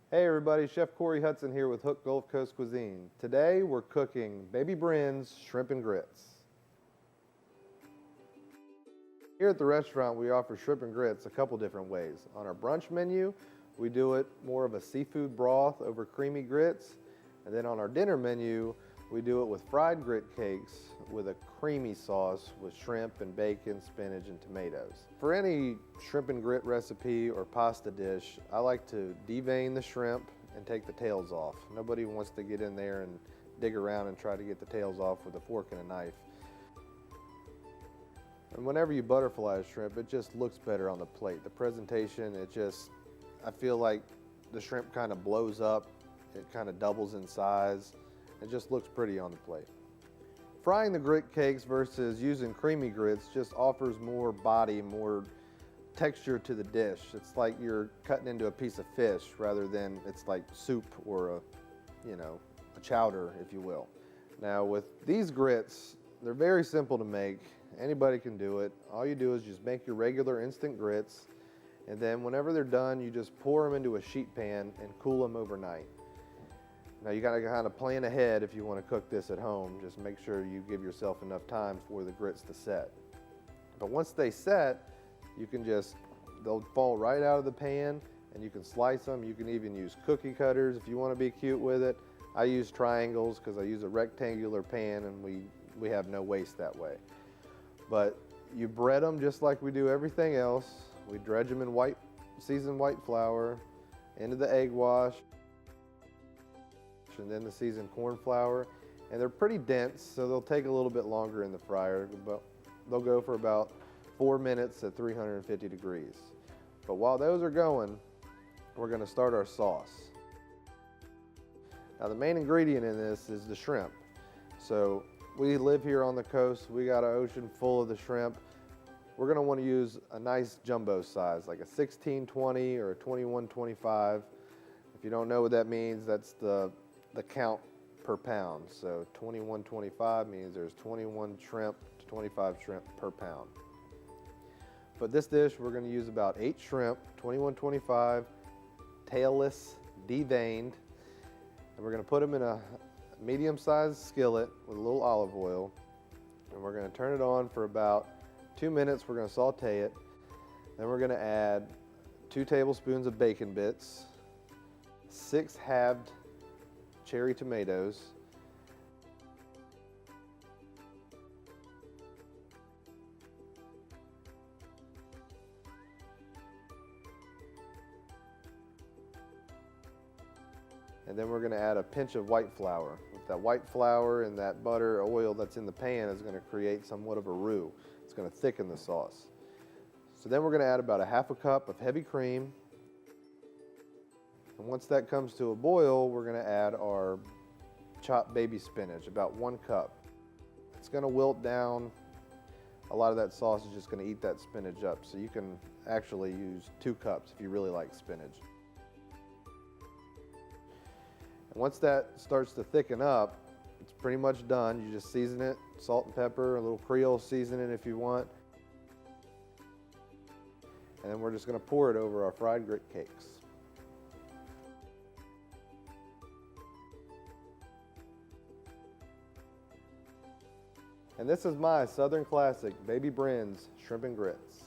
Hey everybody, Chef Corey Hudson here with Hook Gulf Coast Cuisine. Today we're cooking baby Brin's shrimp and grits. Here at the restaurant we offer shrimp and grits a couple different ways. On our brunch menu we do it more of a seafood broth over creamy grits, and then on our dinner menu we do it with fried grit cakes with a creamy sauce with shrimp and bacon, spinach, and tomatoes. For any shrimp and grit recipe or pasta dish, I like to devein the shrimp and take the tails off. Nobody wants to get in there and dig around and try to get the tails off with a fork and a knife. And whenever you butterfly shrimp, it just looks better on the plate. The presentation, I feel like the shrimp kind of blows up, it kind of doubles in size. It just looks pretty on the plate. Frying the grit cakes versus using creamy grits just offers more body, more texture to the dish. It's like you're cutting into a piece of fish rather than it's like soup or a chowder, if you will. Now with these grits, they're very simple to make. Anybody can do it. All you do is just make your regular instant grits, and then whenever they're done, you just pour them into a sheet pan and cool them overnight. Now you gotta kind of plan ahead if you want to cook this at home. Just make sure you give yourself enough time for the grits to set. But once they set, they'll fall right out of the pan and you can slice them. You can even use cookie cutters if you want to be cute with it. I use triangles because I use a rectangular pan and we have no waste that way. But you bread them just like we do everything else. We dredge them in seasoned white flour into the egg wash, and then the seasoned corn flour, and they're pretty dense, so they'll take a little bit longer in the fryer, but they'll go for about 4 minutes at 350 degrees. But while those are going, we're going to start our sauce. Now the main ingredient in this is the shrimp. So we live here on the coast, we got an ocean full of the shrimp. We're going to want to use a nice jumbo size, like a 1620 or a 2125. If you don't know what that means, that's the count per pound. So 2125 means there's 21 shrimp to 25 shrimp per pound. But this dish we're going to use about 8 shrimp, 2125, tailless, deveined, and we're going to put them in a medium-sized skillet with a little olive oil, and we're going to turn it on for about 2 minutes. We're going to saute it. Then we're going to add 2 tablespoons of bacon bits, 6 halved cherry tomatoes, and then we're going to add a pinch of white flour. With that white flour and that butter oil that's in the pan is going to create somewhat of a roux. It's going to thicken the sauce. So then we're going to add about a half a cup of heavy cream. And once that comes to a boil, we're going to add our chopped baby spinach, about 1 cup. It's going to wilt down. A lot of that sauce is just going to eat that spinach up, so you can actually use 2 cups if you really like spinach. And once that starts to thicken up, it's pretty much done. You just season it, salt and pepper, a little Creole seasoning if you want. And then we're just going to pour it over our fried grit cakes. And this is my Southern Classic Baby Brin's Shrimp and Grits.